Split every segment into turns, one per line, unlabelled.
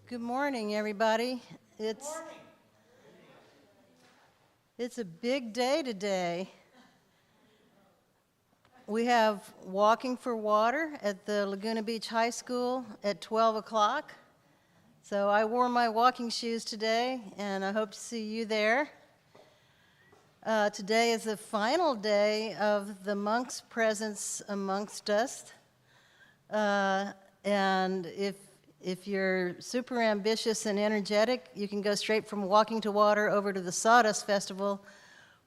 Good morning, everybody. It's a big day today. We have Walking for Water at the Laguna Beach High School at 12 o'clock. So I wore my walking shoes today, and I hope to see you there. Today is the final day of the monk's presence amongst us. And if you're super ambitious and energetic, you can go straight from Walking to Water over to the Sawdust Festival,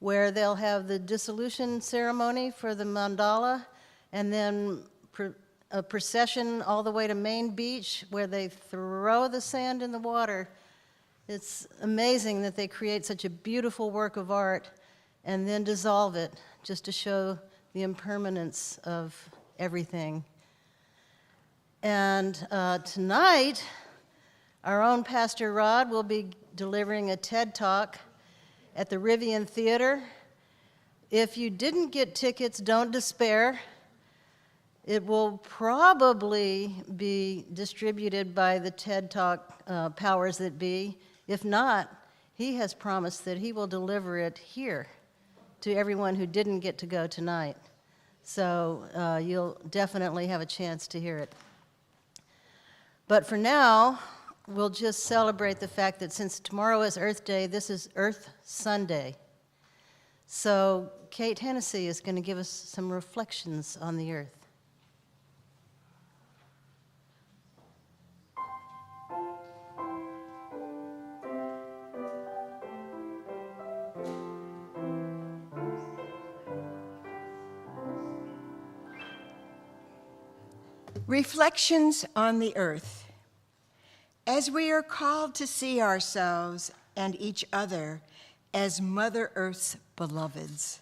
where they'll have the dissolution ceremony for the mandala, and then a procession all the way to Main Beach, where they throw the sand in the water. It's amazing that they create such a beautiful work of art and then dissolve it, just to show the impermanence of everything. And tonight, our own Pastor Rod will be delivering a TED Talk at the Rivian Theater. If you didn't get tickets, don't despair. It will probably be distributed by the TED Talk powers that be. If not, he has promised that he will deliver it here to everyone who didn't get to go tonight. So you'll definitely have a chance to hear it. But for now, we'll just celebrate the fact that since tomorrow is Earth Day, this is Earth Sunday. So Kate Hennessy is going to give us some reflections on the earth.
Reflections on the earth. As we are called to see ourselves and each other as Mother Earth's beloveds,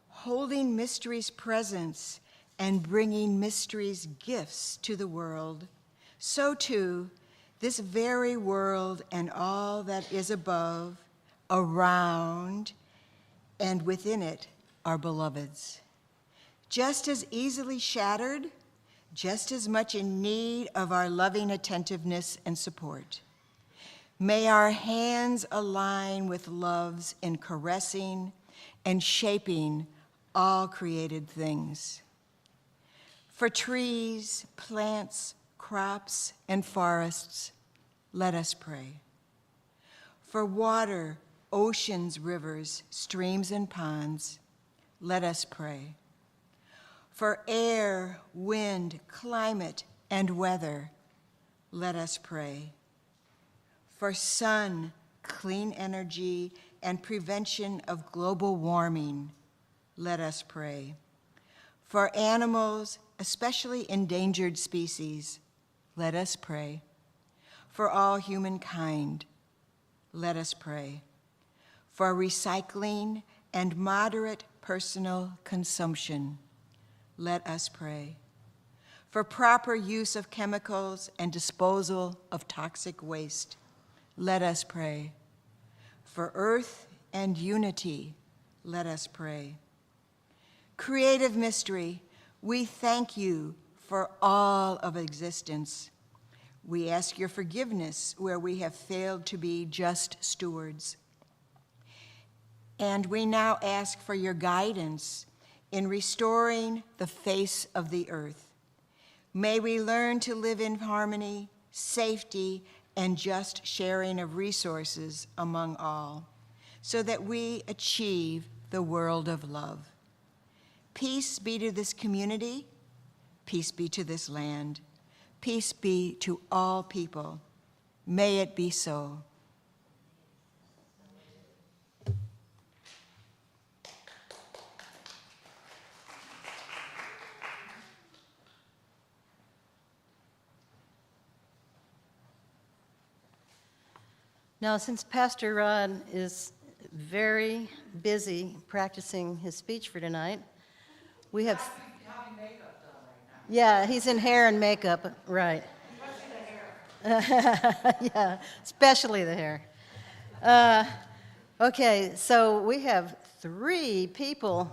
holding mystery's presence and bringing mystery's gifts to the world, so too this very world and all that is above, around, and within it are beloveds. Just as easily shattered, just as much in need of our loving attentiveness and support. May our hands align with loves in caressing and shaping all created things. For trees, plants, crops, and forests, let us pray. For water, oceans, rivers, streams, and ponds, let us pray. For air, wind, climate, and weather, let us pray. For sun, clean energy, and prevention of global warming, let us pray. For animals, especially endangered species, let us pray. For all humankind, let us pray. For recycling and moderate personal consumption, let us pray. For proper use of chemicals and disposal of toxic waste, let us pray. For earth and unity, let us pray. Creative mystery, we thank you for all of existence. We ask your forgiveness where we have failed to be just stewards. And we now ask for your guidance in restoring the face of the earth. May we learn to live in harmony, safety, and just sharing of resources among all, so that we achieve the world of love. Peace be to this community, peace be to this land, peace be to all people. May it be so.
Now, since Pastor Rod is very busy practicing his speech for tonight, we have... Yeah, he's in hair and makeup, right. Yeah, especially the hair. Okay, so we have 3 people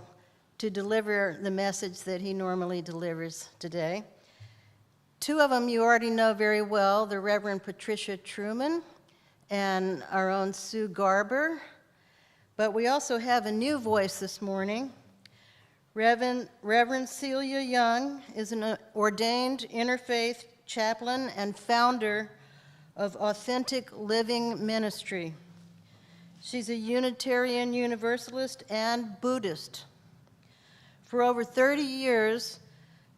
to deliver the message that he normally delivers today. Two of them you already know very well, the Reverend Patricia Truman and our own Sue Garber. But we also have a new voice this morning. Reverend Celia Young is an ordained interfaith chaplain and founder of Authentic Living Ministry. She's a Unitarian Universalist and Buddhist. For over 30 years,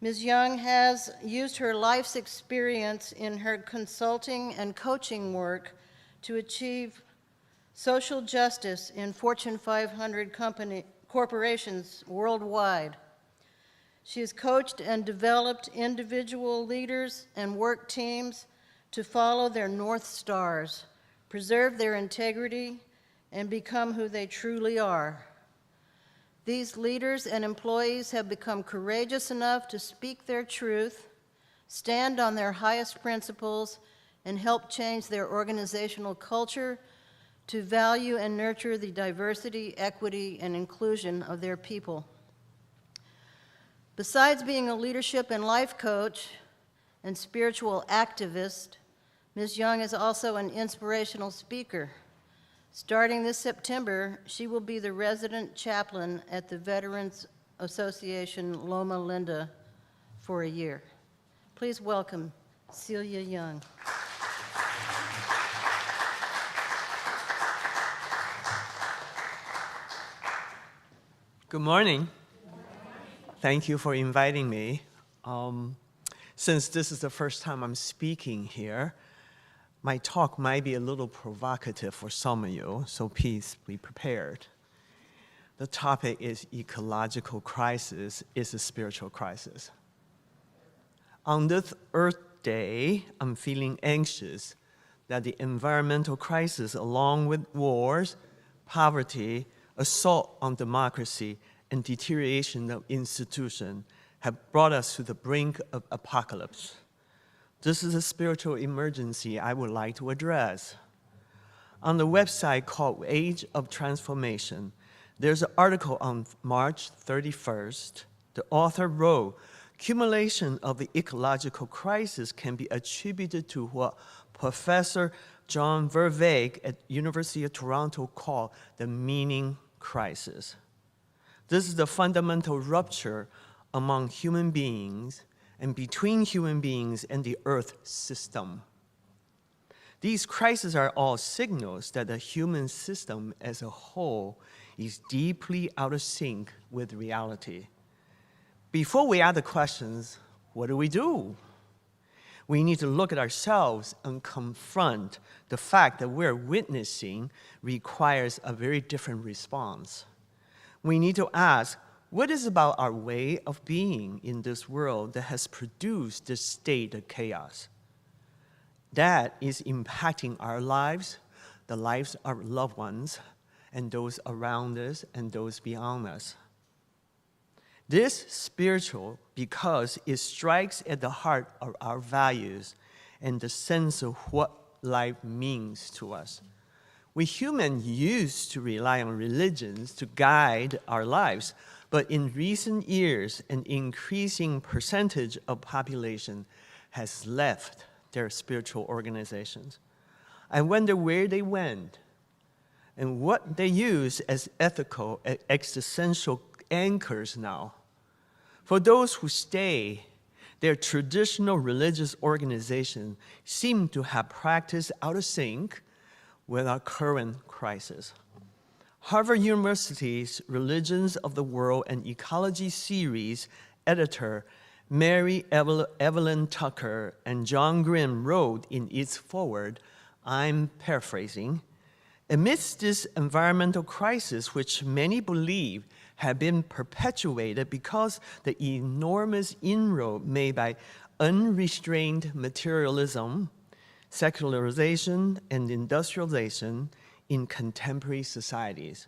Ms. Young has used her life's experience in her consulting and coaching work to achieve social justice in Fortune 500 corporations worldwide. She has coached and developed individual leaders and work teams to follow their North Stars, preserve their integrity, and become who they truly are. These leaders and employees have become courageous enough to speak their truth, stand on their highest principles, and help change their organizational culture to value and nurture the diversity, equity, and inclusion of their people. Besides being a leadership and life coach and spiritual activist, Ms. Young is also an inspirational speaker. Starting this September, she will be the resident chaplain at the Veterans Association Loma Linda for a year. Please welcome Celia Young.
Good morning. Thank you for inviting me. Since this is the first time I'm speaking here, my talk might be a little provocative for some of you, so please be prepared. The topic is ecological crisis is a spiritual crisis. On this Earth Day, I'm feeling anxious that the environmental crisis, along with wars, poverty, assault on democracy, and deterioration of institutions have brought us to the brink of apocalypse. This is a spiritual emergency I would like to address. On the website called Age of Transformation, there's an article on March 31st. The author wrote, accumulation of the ecological crisis can be attributed to what Professor John Verveek at University of Toronto called the meaning crisis. This is the fundamental rupture among human beings and between human beings and the Earth system. These crises are all signals that the human system as a whole is deeply out of sync with reality. Before we ask the questions, what do? We need to look at ourselves and confront the fact that we're witnessing requires a very different response. We need to ask, what is about our way of being in this world that has produced this state of chaos? That is impacting our lives, the lives of our loved ones, and those around us and those beyond us. This spiritual because it strikes at the heart of our values and the sense of what life means to us. We humans used to rely on religions to guide our lives, but in recent years, an increasing percentage of population has left their spiritual organizations. I wonder where they went and what they use as ethical and existential anchors now. For those who stay, their traditional religious organizations seem to have practiced out of sync with our current crisis. Harvard University's Religions of the World and Ecology series editor Mary Evelyn Tucker and John Grimm wrote in its foreword, I'm paraphrasing, amidst this environmental crisis, which many believe have been perpetuated because the enormous inroad made by unrestrained materialism, secularization, and industrialization in contemporary societies,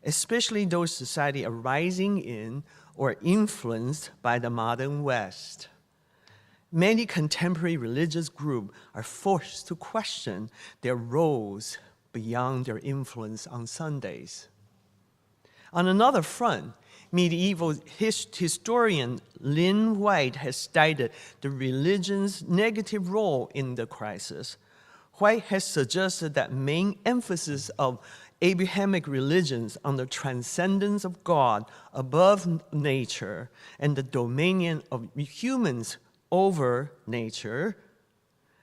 especially those societies arising in or influenced by the modern West. Many contemporary religious groups are forced to question their roles beyond their influence on Sundays. On another front, Medieval historian Lynn White has studied the religion's negative role in the crisis. White has suggested that main emphasis of Abrahamic religions on the transcendence of God above nature and the dominion of humans over nature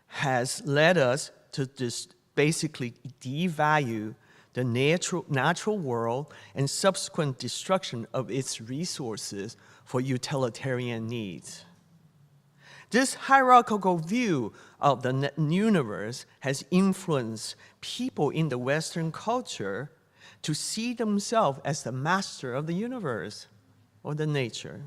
has led us to basically devalue the natural world and subsequent destruction of its resources for utilitarian needs. This hierarchical view of the universe has influenced people in the Western culture to see themselves as the master of the universe or the nature.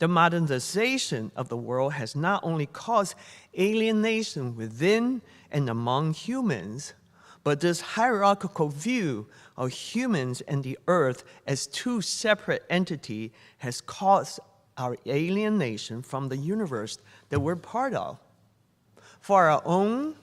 The modernization of the world has not only caused alienation within and among humans, but this hierarchical view of humans and the earth as two separate entities has caused our alienation from the universe that we're part of. For our own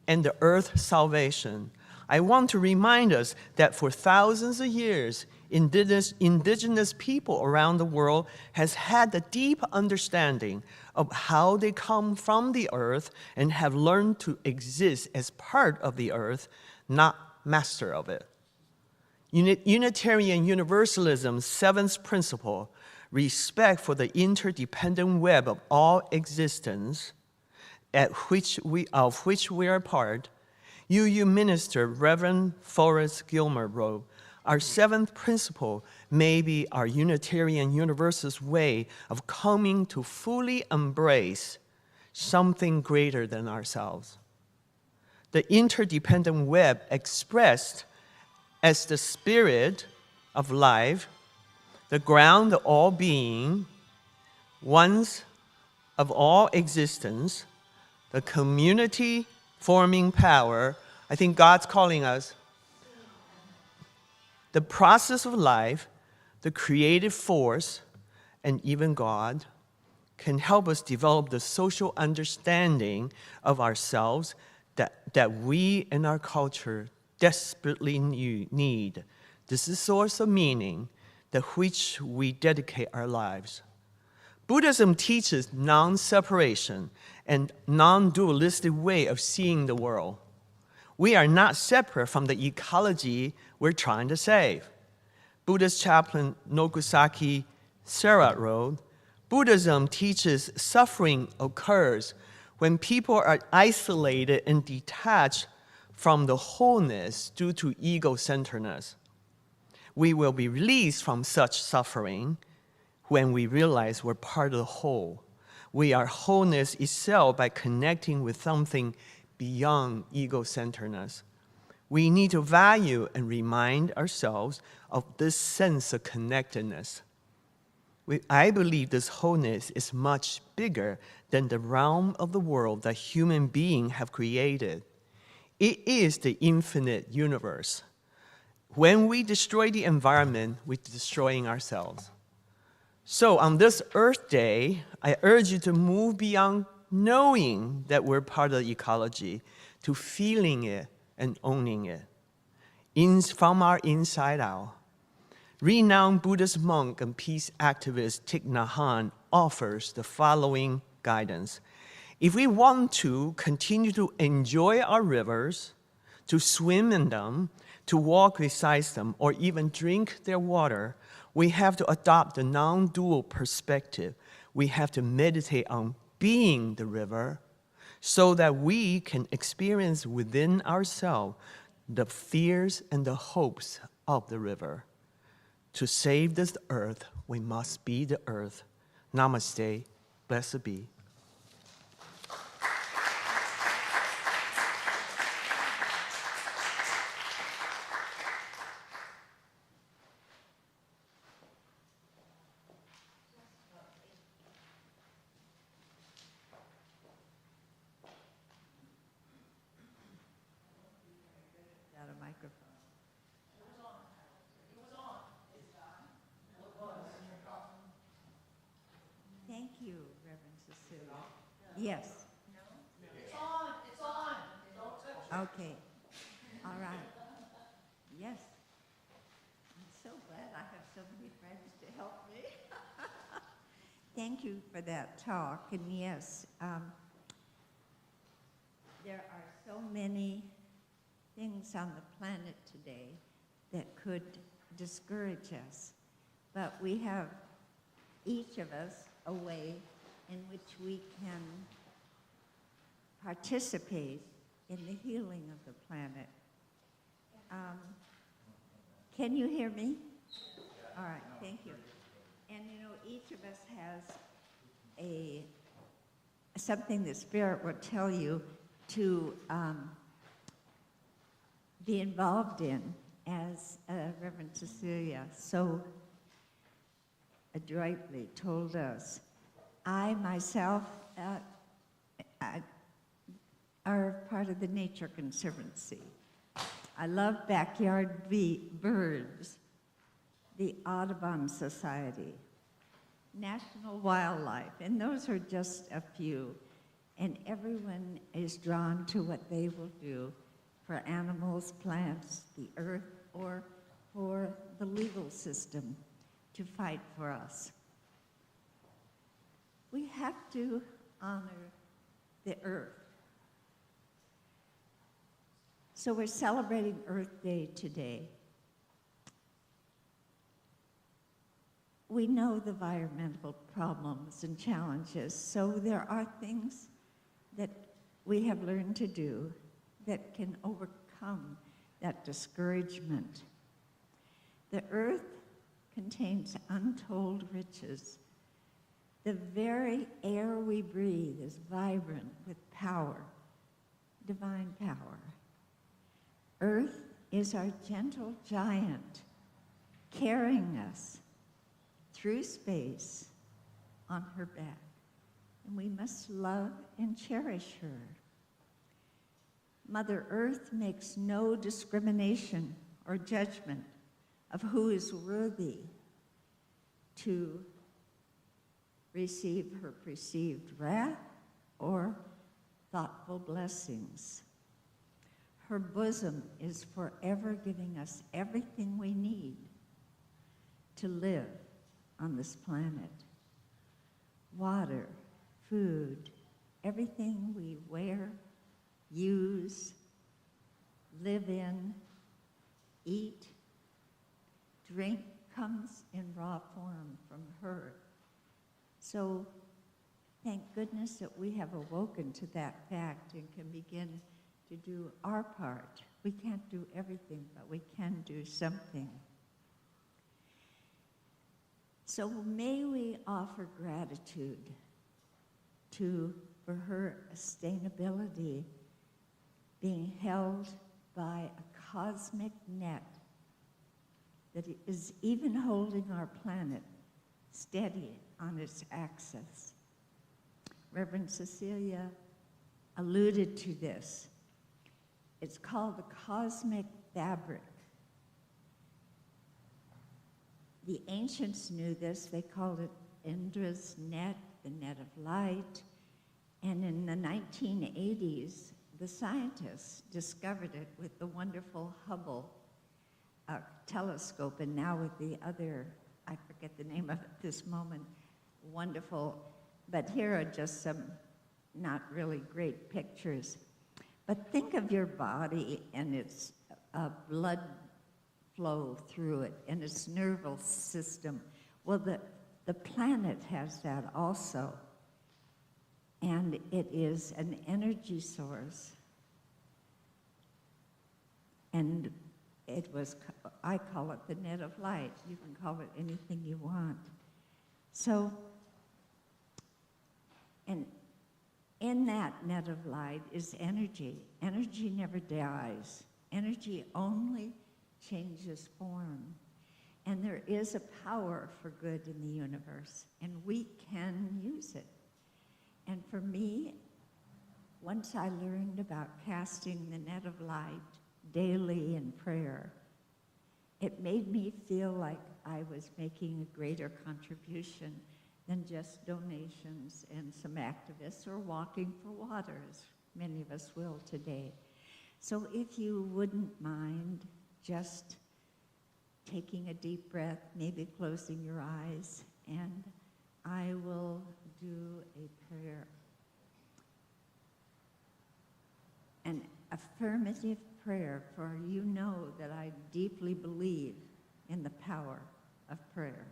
and the earth's salvation, I want to remind us that for thousands of years, indigenous people around the world has had a deep understanding of how they come from the earth and have learned to exist as part of the earth, not master of it. Unitarian Universalism's seventh principle, respect for the interdependent web of all existence, of which we are part, UU Minister Reverend Forrest Gilmer wrote, "Our seventh principle may be our Unitarian Universalist way of coming to fully embrace something greater than ourselves. The interdependent web expressed as the spirit of life, the ground of all being, once of all existence, the community forming power." I think God's calling us. The process of life, the creative force, and even God can help us develop the social understanding of ourselves that we and our culture desperately need. This is the source of meaning to which we dedicate our lives. Buddhism teaches non-separation and non-dualistic way of seeing the world. We are not separate from the ecology we're trying to save. Buddhist chaplain Nokusaki Sera wrote, "Buddhism teaches suffering occurs when people are isolated and detached from the wholeness due to ego-centeredness. We will be released from such suffering when we realize we're part of the whole. We are wholeness itself by connecting with something beyond ego-centeredness. We need to value and remind ourselves of this sense of connectedness. I believe this wholeness is much bigger than the realm of the world that human beings have created. It is the infinite universe. When we destroy the environment, we're destroying ourselves. So on this Earth Day, I urge you to move beyond knowing that we're part of the ecology to feeling it and owning it from our inside out. Renowned Buddhist monk and peace activist Thich Nhat Hanh offers the following guidance. If we want to continue to enjoy our rivers, to swim in them, to walk beside them, or even drink their water, we have to adopt a non-dual perspective. We have to meditate on being the river so that we can experience within ourselves the fears and the hopes of the river. To save this earth, we must be the earth. Namaste. Blessed be.
Got a microphone. Thank you, Reverend Cecilia. Yes. It's on, it's on. Okay, all right. Yes. I'm so glad. glad I have so many friends to help me. Thank you for that talk. And yes, there are so many things on the planet today that could discourage us. But we have, each of us, a way in which we can participate in the healing of the planet. Can you hear me? All right, thank you. And you know, each of us has something the Spirit will tell you to be involved in, as Reverend Cecilia so adroitly told us. I myself are part of the Nature Conservancy. I love backyard birds, the Audubon Society, National Wildlife, and those are just a few. And everyone is drawn to what they will do for animals, plants, the earth, or for the legal system to fight for us. We have to honor the earth. So we're celebrating Earth Day today. We know the environmental problems and challenges, so there are things that we have learned to do that can overcome that discouragement. The earth contains untold riches. The very air we breathe is vibrant with power, divine power. Earth is our gentle giant, carrying us through space on her back. And we must love and cherish her. Mother Earth makes no discrimination or judgment of who is worthy to receive her perceived wrath or thoughtful blessings. Her bosom is forever giving us everything we need to live on this planet. Water, food, everything we wear, use, live in, eat, drink comes in raw form from her. So thank goodness that we have awoken to that fact and can begin to do our part. We can't do everything, but we can do something. So may we offer gratitude for her sustainability being held by a cosmic net that is even holding our planet steady on its axis. Reverend Cecilia alluded to this. It's called the cosmic fabric. The ancients knew this. They called it Indra's net, the net of light. And in the 1980s, the scientists discovered it with the wonderful Hubble telescope, and now with the other, I forget the name of it this moment, wonderful. But here are just some not really great pictures. But think of your body and its blood flow through it and its nervous system. Well, the planet has that also. And it is an energy source. And I call it the net of light. You can call it anything you want. So, and in that net of light is energy. Energy never dies. Energy only changes form. And there is a power for good in the universe, and we can use it. And for me, once I learned about casting the net of light daily in prayer, it made me feel like I was making a greater contribution than just donations and some activists or walking for water, as many of us will today. So if you wouldn't mind just taking a deep breath, maybe closing your eyes, and I will do a prayer. An affirmative prayer, for you know that I deeply believe in the power of prayer.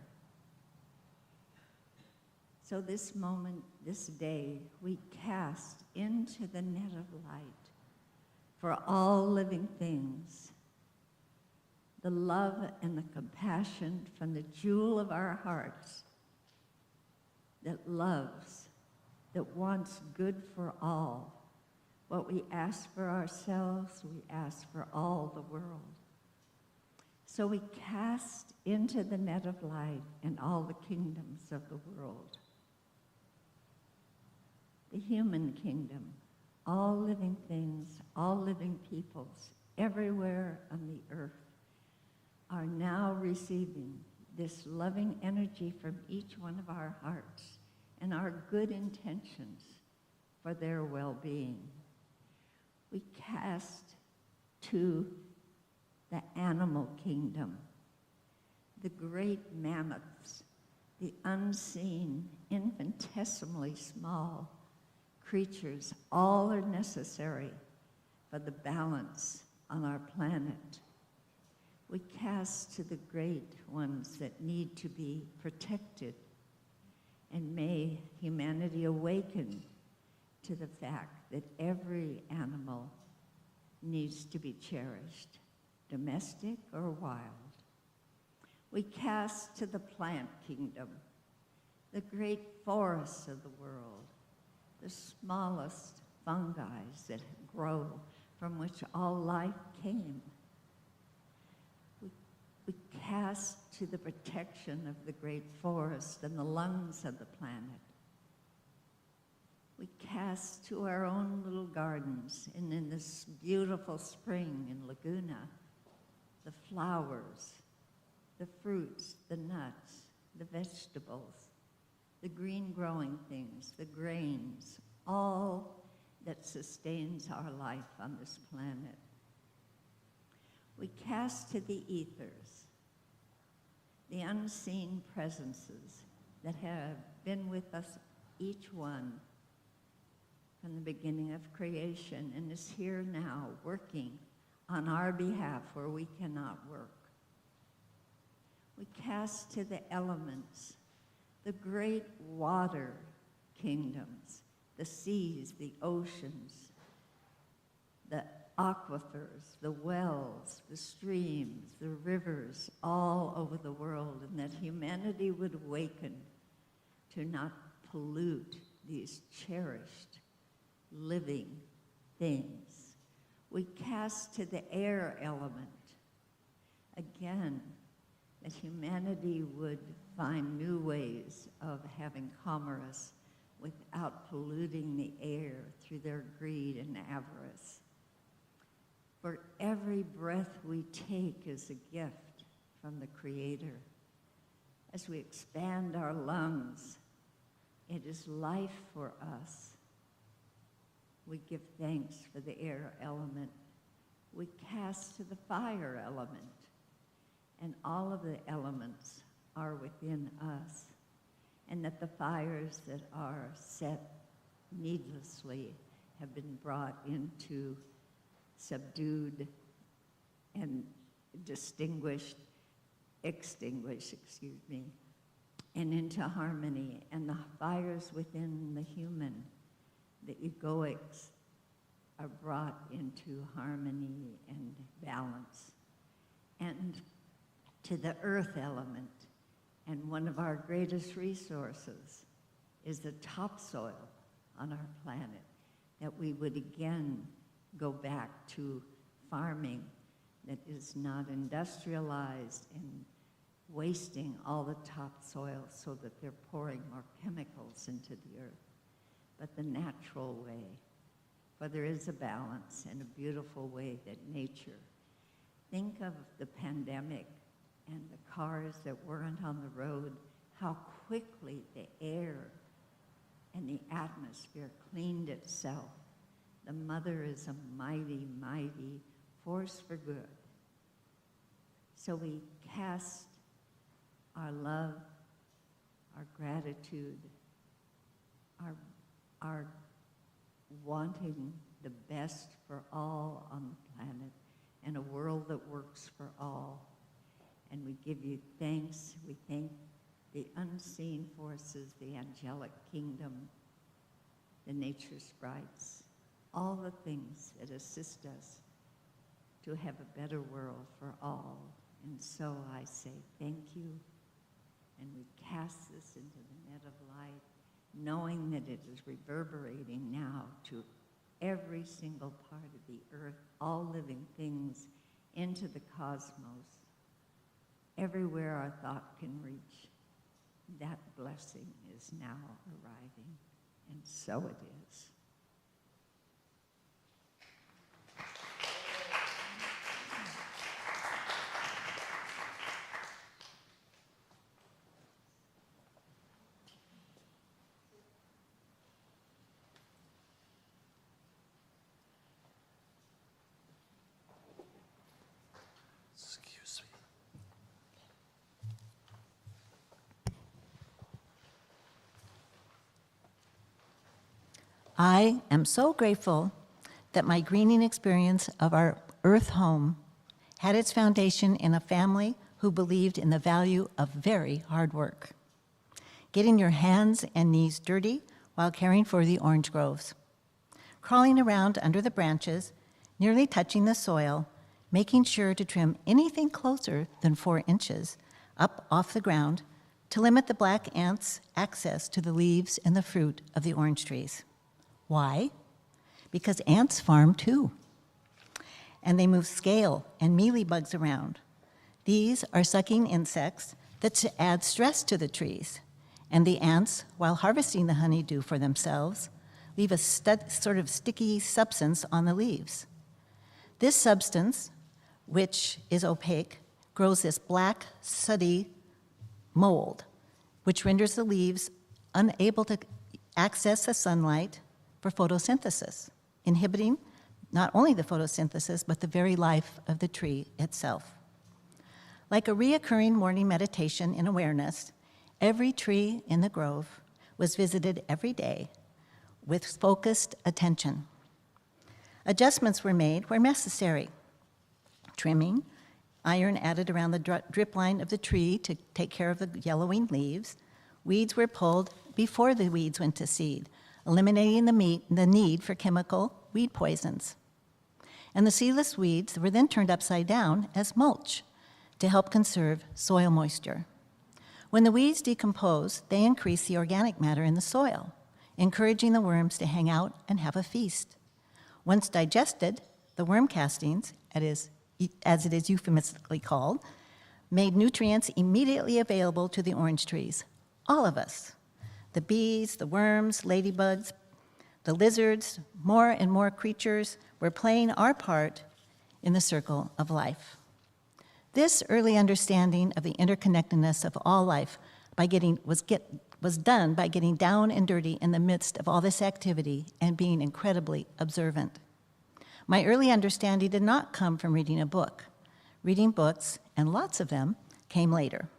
So this moment, this day, we cast into the net of light for all living things the love and the compassion from the jewel of our hearts that loves, that wants good for all. What we ask for ourselves, we ask for all the world. So we cast into the net of light and all the kingdoms of the world. The human kingdom, all living things, all living peoples, everywhere on the earth, are now receiving this loving energy from each one of our hearts and our good intentions for their well-being. We cast to the animal kingdom, the great mammoths, the unseen, infinitesimally small creatures. All are necessary for the balance on our planet. We cast to the great ones that need to be protected, and may humanity awaken to the fact that every animal needs to be cherished, domestic or wild. We cast to the plant kingdom, the great forests of the world, the smallest fungi that grow, from which all life came. We cast to the protection of the great forest and the lungs of the planet. We cast to our own little gardens, and in this beautiful spring in Laguna, the flowers, the fruits, the nuts, the vegetables, the green growing things, the grains, all that sustains our life on this planet. We cast to the ethers, the unseen presences that have been with us, each one, from the beginning of creation, and is here now working on our behalf where we cannot work. We cast to the elements, the great water kingdoms, the seas, the oceans, the aquifers, the wells, the streams, the rivers, all over the world, and that humanity would awaken to not pollute these cherished living things. We cast to the air element, again, that humanity would find new ways of having commerce without polluting the air through their greed and avarice. For every breath we take is a gift from the Creator. As we expand our lungs, it is life for us. We give thanks for the air element. We cast to the fire element, and all of the elements are within us, and that the fires that are set needlessly have been brought into subdued and extinguished, and into harmony, and the fires within the human, the egoics, are brought into harmony and balance. And to the earth element, and one of our greatest resources is the topsoil on our planet, that we would again go back to farming that is not industrialized and wasting all the topsoil so that they're pouring more chemicals into the earth, but the natural way. For there is a balance and a beautiful way that nature. Think of the pandemic and the cars that weren't on the road, how quickly the air and the atmosphere cleaned itself. The mother is a mighty, mighty force for good. So we cast our love, our gratitude, our wanting the best for all on the planet and a world that works for all. And we give you thanks. We thank the unseen forces, the angelic kingdom, the nature sprites, all the things that assist us to have a better world for all. And so I say thank you, and we cast this into the net of light, knowing that it is reverberating now to every single part of the earth, all living things, into the cosmos. Everywhere our thought can reach, that blessing is now arriving, and so it is.
Excuse me.
I am so grateful that my greening experience of our earth home had its foundation in a family who believed in the value of very hard work. Getting your hands and knees dirty while caring for the orange groves. Crawling around under the branches, nearly touching the soil, making sure to trim anything closer than 4 inches up off the ground to limit the black ants' access to the leaves and the fruit of the orange trees. Why? Because ants farm too. And they move scale and mealybugs around. These are sucking insects that add stress to the trees. And the ants, while harvesting the honeydew for themselves, leave a sort of sticky substance on the leaves. This substance, which is opaque, grows this black, sooty mold, which renders the leaves unable to access the sunlight for photosynthesis, inhibiting not only the photosynthesis, but the very life of the tree itself. Like a reoccurring morning meditation in awareness, every tree in the grove was visited every day with focused attention. Adjustments were made where necessary. Trimming, iron added around the drip line of the tree to take care of the yellowing leaves. Weeds were pulled before the weeds went to seed, eliminating the need for chemical weed poisons. And the seedless weeds were then turned upside down as mulch to help conserve soil moisture. When the weeds decompose, they increase the organic matter in the soil, encouraging the worms to hang out and have a feast. Once digested, the worm castings, as it is euphemistically called, made nutrients immediately available to the orange trees, all of us. The bees, the worms, ladybugs, the lizards, more and more creatures were playing our part in the circle of life. This early understanding of the interconnectedness of all life was done by getting down and dirty in the midst of all this activity and being incredibly observant. My early understanding did not come from reading a book. Reading books, and lots of them, came later.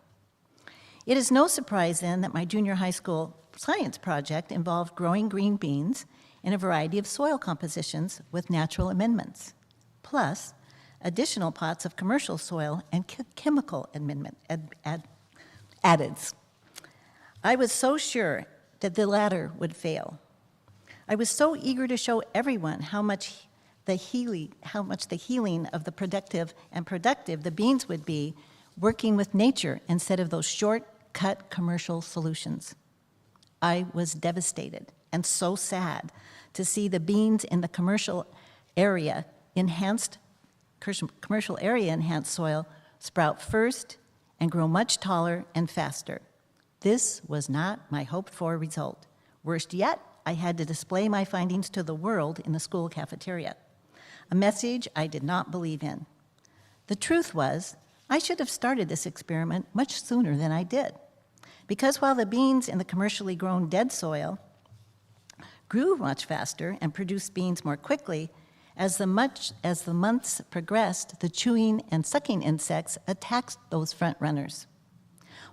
It is no surprise then that my junior high school science project involved growing green beans in a variety of soil compositions with natural amendments, plus additional pots of commercial soil and chemical addeds. I was so sure that the latter would fail. I was so eager to show everyone how much the healing of the productive the beans would be working with nature instead of those short-cut commercial solutions. I was devastated and so sad to see the beans in the commercial area enhanced soil sprout first and grow much taller and faster. This was not my hoped-for result. Worst yet, I had to display my findings to the world in the school cafeteria, a message I did not believe in. The truth was, I should have started this experiment much sooner than I did, because while the beans in the commercially grown dead soil grew much faster and produced beans more quickly, As the months progressed, the chewing and sucking insects attacked those front runners,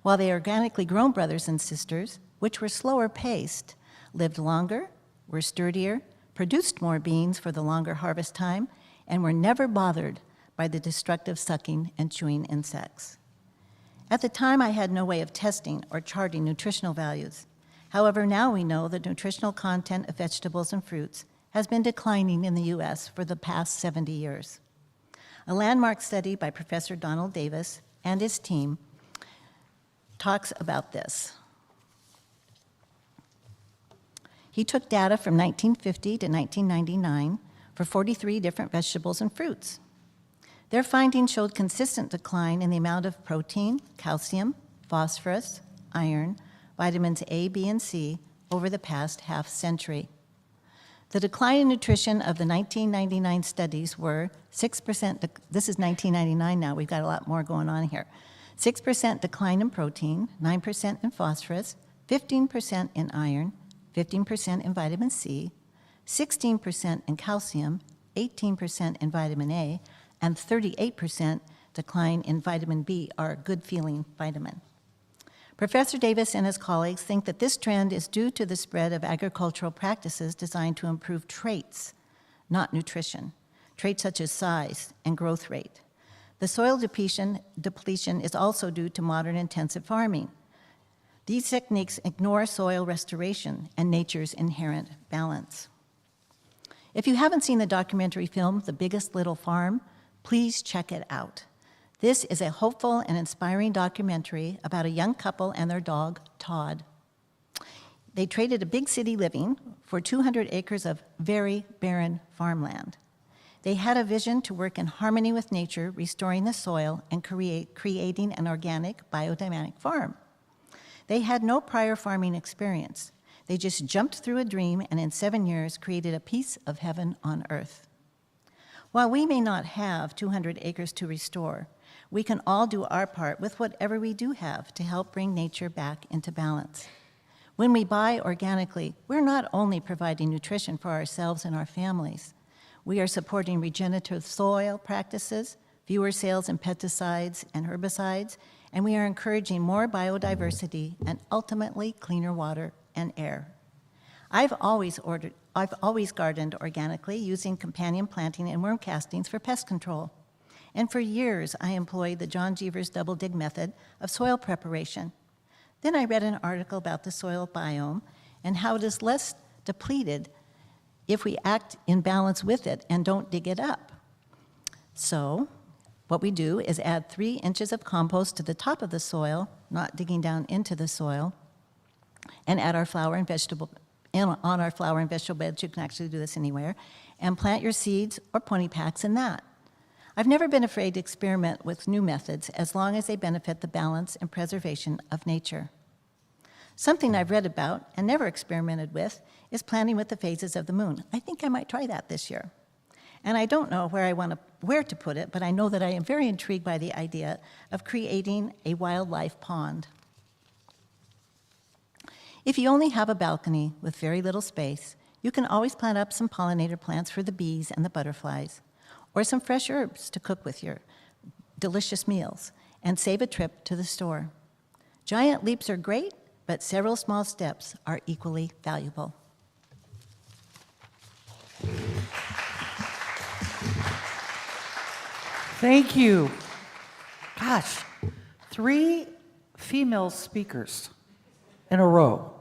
while the organically grown brothers and sisters, which were slower paced, lived longer, were sturdier, produced more beans for the longer harvest time, and were never bothered by the destructive sucking and chewing insects. At the time, I had no way of testing or charting nutritional values. However, now we know the nutritional content of vegetables and fruits has been declining in the U.S. for the past 70 years. A landmark study by Professor Donald Davis and his team talks about this. He took data from 1950 to 1999 for 43 different vegetables and fruits. Their findings showed consistent decline in the amount of protein, calcium, phosphorus, iron, vitamins A, B, and C over the past half century. The decline in nutrition of the 1999 studies were 6%, this is 1999 now, we've got a lot more going on here. 6% decline in protein, 9% in phosphorus, 15% in iron, 15% in vitamin C, 16% in calcium, 18% in vitamin A, and 38% decline in vitamin B, our good-feeling vitamin. Professor Davis and his colleagues think that this trend is due to the spread of agricultural practices designed to improve traits, not nutrition, traits such as size and growth rate. The soil depletion is also due to modern intensive farming. These techniques ignore soil restoration and nature's inherent balance. If you haven't seen the documentary film, The Biggest Little Farm, please check it out. This is a hopeful and inspiring documentary about a young couple and their dog, Todd. They traded a big city living for 200 acres of very barren farmland. They had a vision to work in harmony with nature, restoring the soil and creating an organic, biodynamic farm. They had no prior farming experience. They just jumped through a dream and in 7 years created a piece of heaven on earth. While we may not have 200 acres to restore, we can all do our part with whatever we do have to help bring nature back into balance. When we buy organically, we're not only providing nutrition for ourselves and our families, we are supporting regenerative soil practices, fewer sales of pesticides and herbicides, and we are encouraging more biodiversity and ultimately cleaner water and air. I've always gardened organically using companion planting and worm castings for pest control. And for years, I employed the John Jeevers double dig method of soil preparation. Then I read an article about the soil biome and how it is less depleted if we act in balance with it and don't dig it up. So what we do is add 3 inches of compost to the top of the soil, not digging down into the soil, and add our flower and vegetable, on our flower and vegetable beds, you can actually do this anywhere, and plant your seeds or pony packs in that. I've never been afraid to experiment with new methods as long as they benefit the balance and preservation of nature. Something I've read about and never experimented with is planting with the phases of the moon. I think I might try that this year. And I don't know where to put it, but I know that I am very intrigued by the idea of creating a wildlife pond. If you only have a balcony with very little space, you can always plant up some pollinator plants for the bees and the butterflies, or some fresh herbs to cook with your delicious meals, and save a trip to the store. Giant leaps are great, but several small steps are equally valuable.
Thank you. Gosh, 3 female speakers in a row.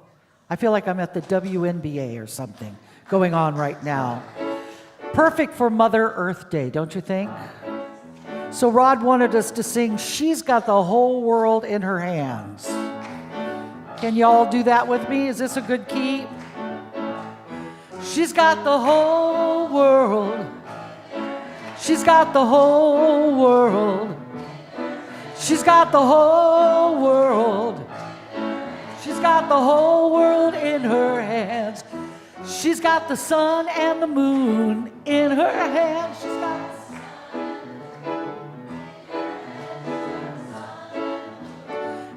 I feel like I'm at the WNBA or something going on right now. Perfect for Mother Earth Day, don't you think? So Rod wanted us to sing She's Got the Whole World in Her Hands. Can you all do that with me? Is this a good key? She's got the whole world. She's got the whole world. She's got the whole world. She's got the whole world in her hands. She's got the sun and the moon in her hands. She's got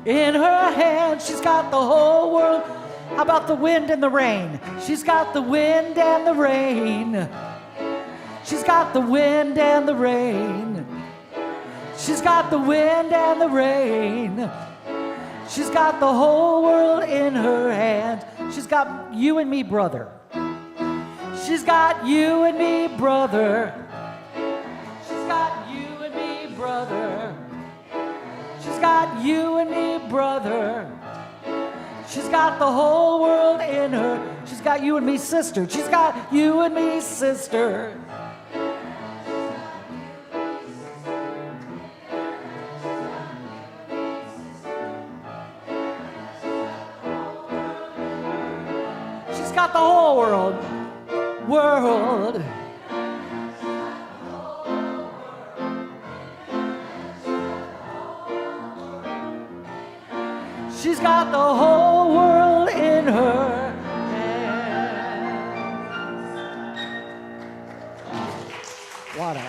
in her hands. She's got the whole world. How about the wind and the rain? She's got the wind and the rain. She's got the wind and the rain. She's got the wind and the rain. She's got the whole world in her hand. She's got you and me, brother. She's got you and me, brother. She's got you and me, brother. She's got you and me, brother. She's got the whole world in her. She's got you and me, sister. She's got you and me, sister. She's got the whole world. She's got the whole world in her hands. What a...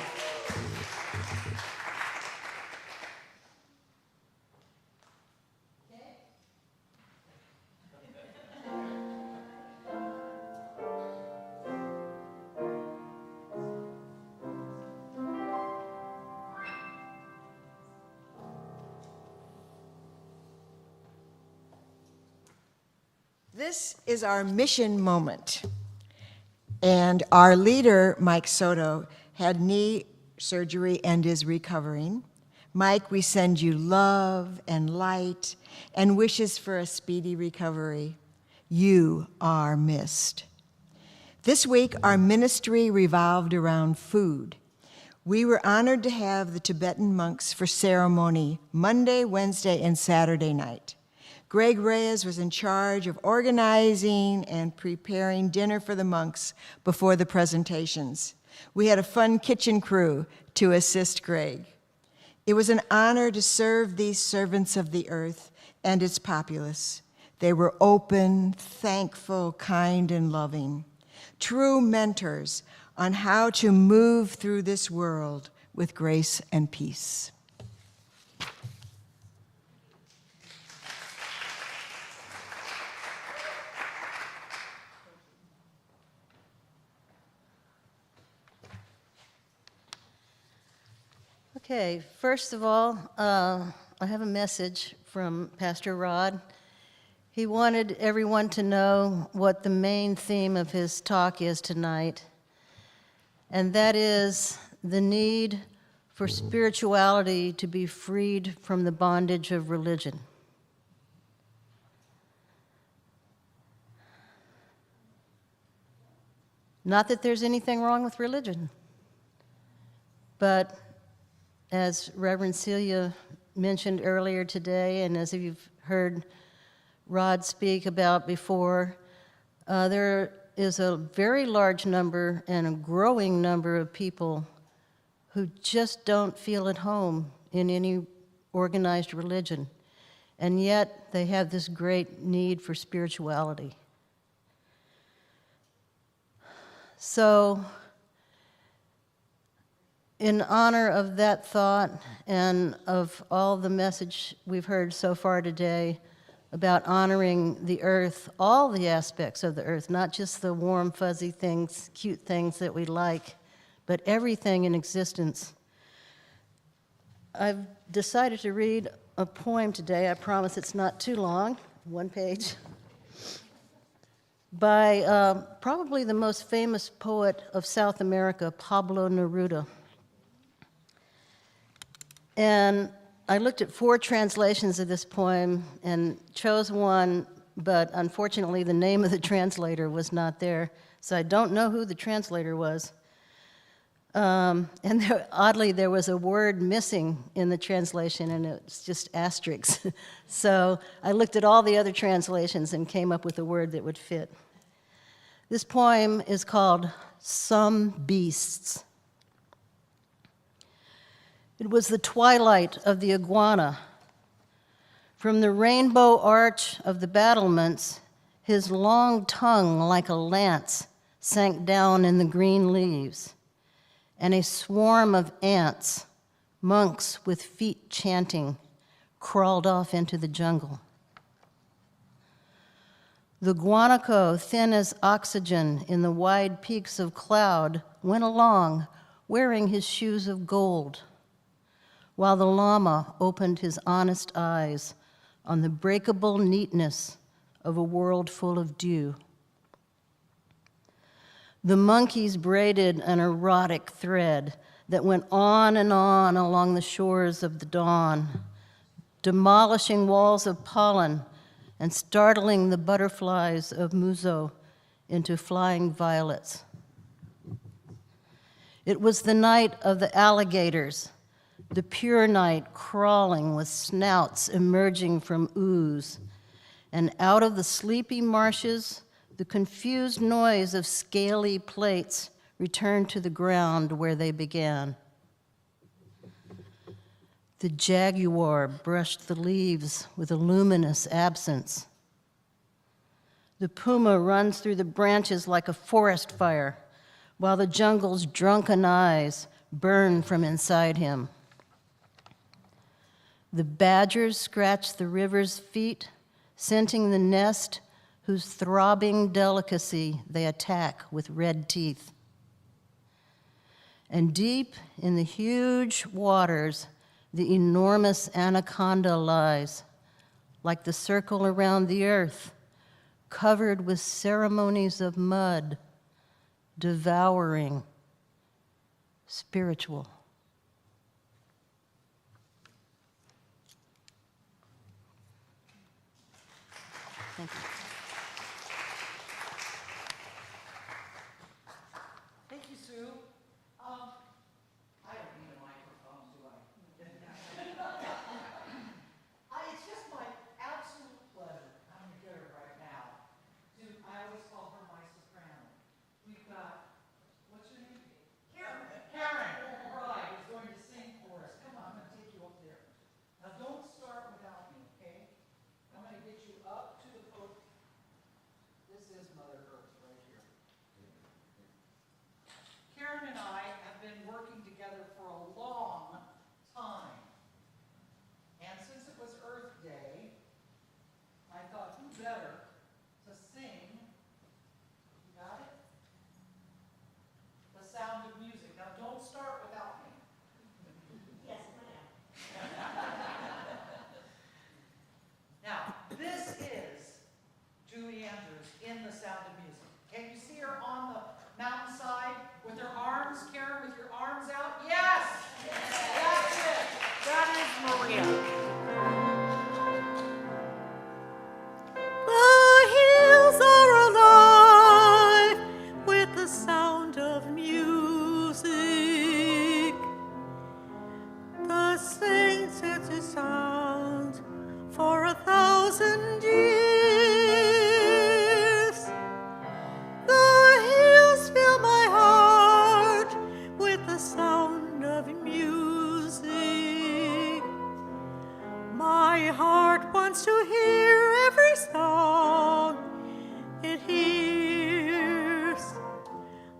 This is our mission moment. And our leader, Mike Soto, had knee surgery and is recovering. Mike, we send you love and light and wishes for a speedy recovery. You are missed. This week, our ministry revolved around food. We were honored to have the Tibetan monks for ceremony Monday, Wednesday, and Saturday night. Greg Reyes was in charge of organizing and preparing dinner for the monks before the presentations. We had a fun kitchen crew to assist Greg. It was an honor to serve these servants of the earth and its populace. They were open, thankful, kind, and loving. True mentors on how to move through this world with grace and peace.
Okay, first of all, I have a message from Pastor Rod. He wanted everyone to know what the main theme of his talk is tonight, and that is the need for spirituality to be freed from the bondage of religion. Not that there's anything wrong with religion, but as Reverend Celia mentioned earlier today, and as you've heard Rod speak about before, there is a very large number and a growing number of people who just don't feel at home in any organized religion, and yet they have this great need for spirituality. So, in honor of that thought and of all the message we've heard so far today about honoring the earth, all the aspects of the earth, not just the warm, fuzzy things, cute things that we like, but everything in existence, I've decided to read a poem today. I promise it's not too long, one page, by probably the most famous poet of South America, Pablo Neruda. And I looked at 4 translations of this poem and chose one, but unfortunately the name of the translator was not there, so I don't know who the translator was. Oddly, there was a word missing in the translation, and it's just asterisks. So I looked at all the other translations and came up with a word that would fit. This poem is called Some Beasts. It was the twilight of the iguana. From the rainbow arch of the battlements, his long tongue like a lance sank down in the green leaves, and a swarm of ants, monks with feet chanting, crawled off into the jungle. The guanaco, thin as oxygen in the wide peaks of cloud, went along, wearing his shoes of gold, while the llama opened his honest eyes on the breakable neatness of a world full of dew. The monkeys braided an erotic thread that went on and on along the shores of the dawn, demolishing walls of pollen and startling the butterflies of Muzo into flying violets. It was the night of the alligators, the pure night crawling with snouts emerging from ooze, and out of the sleepy marshes, the confused noise of scaly plates returned to the ground where they began. The jaguar brushed the leaves with a luminous absence. The puma runs through the branches like a forest fire, while the jungle's drunken eyes burn from inside him. The badgers scratch the river's feet, scenting the nest whose throbbing delicacy they attack with red teeth. And deep in the huge waters, the enormous anaconda lies, like the circle around the earth, covered with ceremonies of mud, devouring, spiritual. Thank you.
Thank you, Sue. I don't need a microphone, do I? It's just my absolute pleasure coming here right now. I always call her my soprano. We've got, what's your name? Karen. Karen, right, is going to sing for us. Come on, I'm going to take you up there. Now, don't start without me, okay? I'm going to get you up to the podium. This is Mother Earth right here. Karen and I have been working together for a long time. And since it was Earth Day, I thought, who better to sing, you got it? The Sound of Music. Now, don't start without me. Yes, ma'am. Now, this is Julie Andrews in The Sound of Music. Can you see her on the mountainside with her arms? Karen, with your arms out? Yes! That's it. That is Maria.
The hills are alive with the sound of music. The saints set to sound for 1,000 years. The hills fill my heart with the sound of music. My heart wants to hear every song it hears.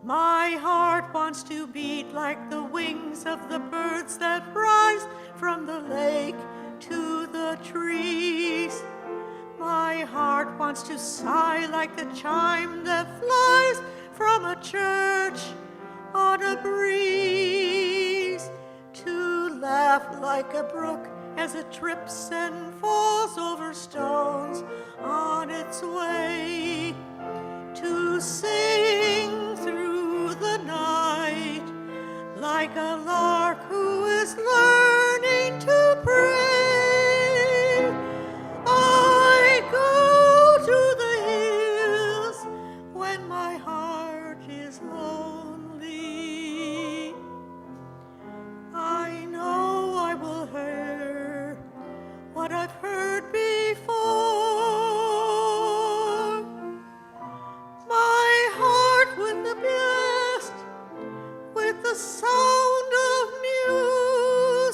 My heart wants to beat like the wings of the birds that rise from the lake to the trees. My heart wants to sigh like the chime that flies from a church on a breeze, to laugh like a brook as it trips and falls over stones on its way, to sing through the night like a lark who is learning to pray. I go to the hills when my heart is lonely. I know I will hear what I've heard before. My heart will be blessed with the sound of music.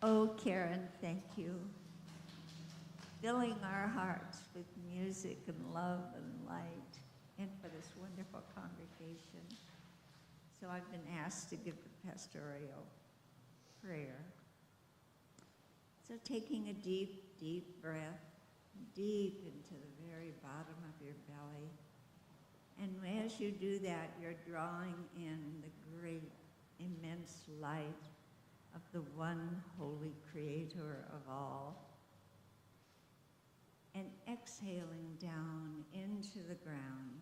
Oh, Karen, thank you. Filling our hearts with music and love and light, and for this wonderful congregation. So I've been asked to give the pastoral prayer. So taking a deep, deep breath, deep into the very bottom of your belly. And as you do that, you're drawing in the great, immense light of the one holy creator of all. And exhaling down into the ground,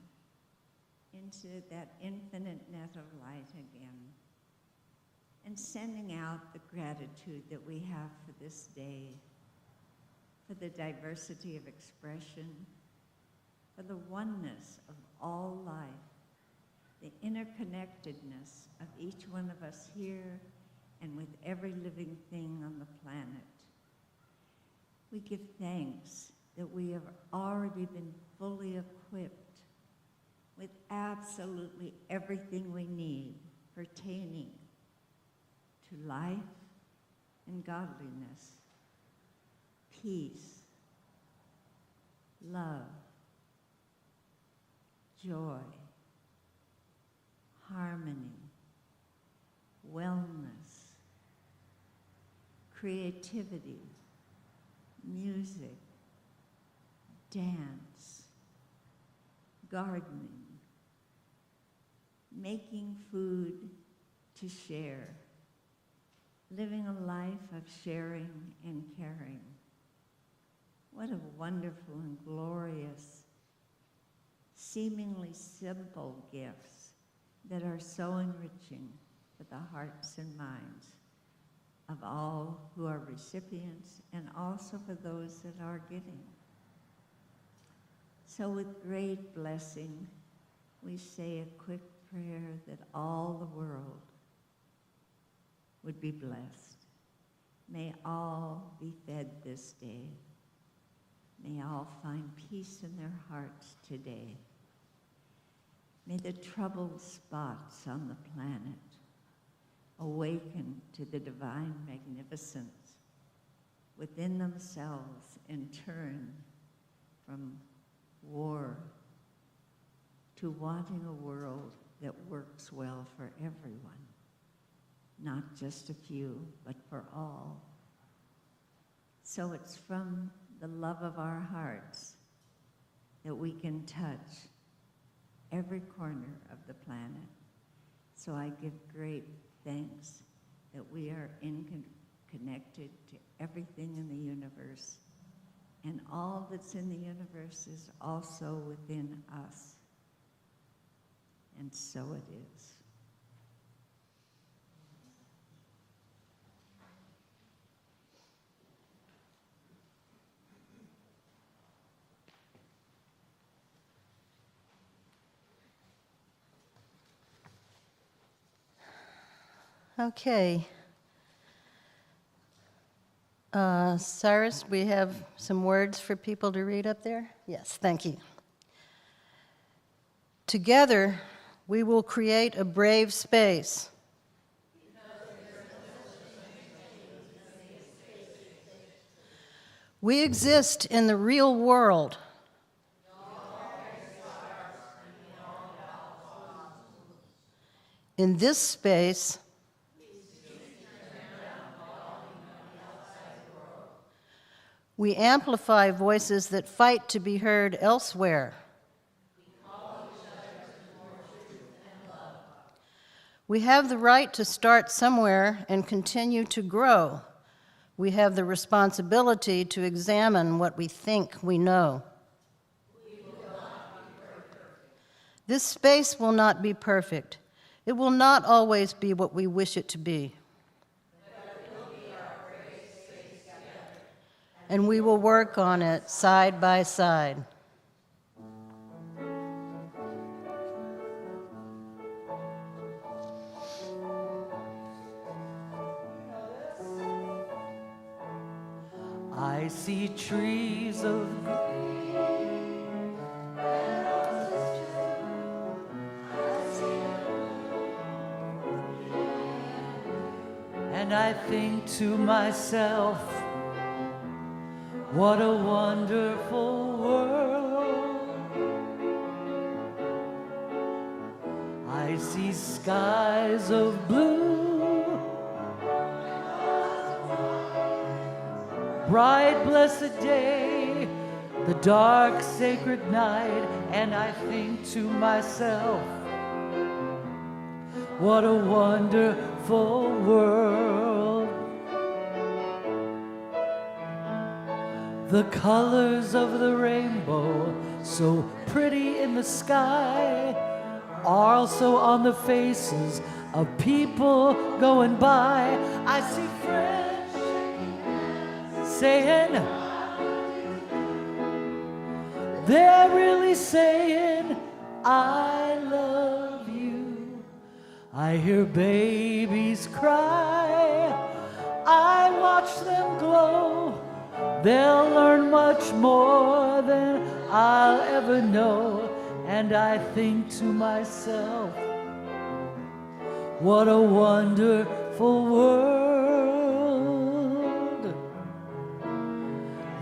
into that infinite net of light again. And sending out the gratitude that we have for this day, for the diversity of expression, for the oneness of all life, the interconnectedness of each one of us here and with every living thing on the planet. We give thanks that we have already been fully equipped with absolutely everything we need pertaining to life and godliness, peace, love, joy, harmony, wellness, creativity, music, dance, gardening, making food to share, living a life of sharing and caring. What a wonderful and glorious, seemingly simple gifts that are so enriching for the hearts and minds of all who are recipients and also for those that are giving. So with great blessing, we say a quick prayer that all the world would be blessed. May all be fed this day. May all find peace in their hearts today. May the troubled spots on the planet awaken to the divine magnificence within themselves and turn from war to wanting a world that works well for everyone, not just a few, but for all. So it's from the love of our hearts that we can touch every corner of the planet. So I give great thanks that we are connected to everything in the universe, and all that's in the universe is also within us. And so it is.
Okay. Cyrus, we have some words for people to read up there? Yes, thank you. Together, we will create a brave space. We exist in the real world. In this space, we amplify voices that fight to be heard elsewhere. We have the right to start somewhere and continue to grow. We have the responsibility to examine what we think we know. This space will not be perfect. It will not always be what we wish it to be. And we will work on it side by side.
I see trees of and I think to myself, what a wonderful world. I see skies of blue, bright blessed day, the dark sacred night, and I think to myself, what a wonderful world. The colors of the rainbow, so pretty in the sky, are also on the faces of people going by. I see friends saying, they're really saying, I love you. I hear babies cry, I watch them glow. They'll learn much more than I'll ever know. And I think to myself, what a wonderful world.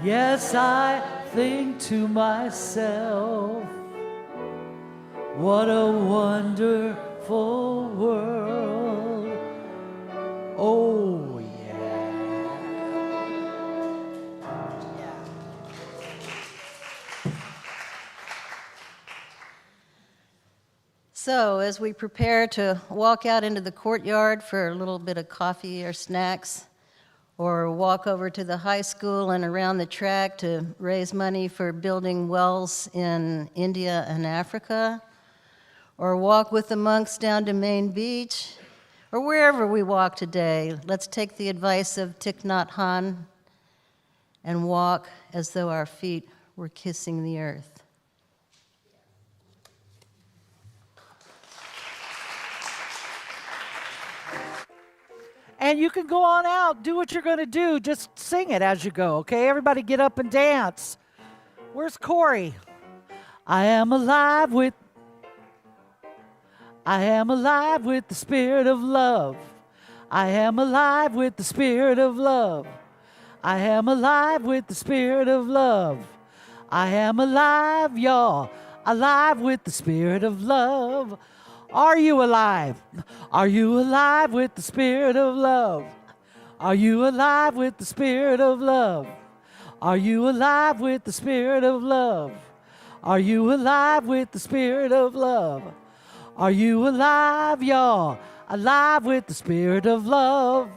Yes, I think to myself, what a wonderful world. Oh, yeah.
So, as we prepare to walk out into the courtyard for a little bit of coffee or snacks, or walk over to the high school and around the track to raise money for building wells in India and Africa, or walk with the monks down to Main Beach, or wherever we walk today, let's take the advice of Thich Nhat Hanh and walk as though our feet were kissing the earth.
And you can go on out, do what you're going to do. Just sing it as you go, okay? Everybody get up and dance. Where's Corey? I am alive with the spirit of love. I am alive with the spirit of love. I am alive with the spirit of love. I am alive, y'all, alive with the spirit of love. Are you alive? Are you alive with the spirit of love? Are you alive with the spirit of love? Are you alive with the spirit of love? Are you alive with the spirit of love? Are you alive, y'all? Alive with the spirit of love.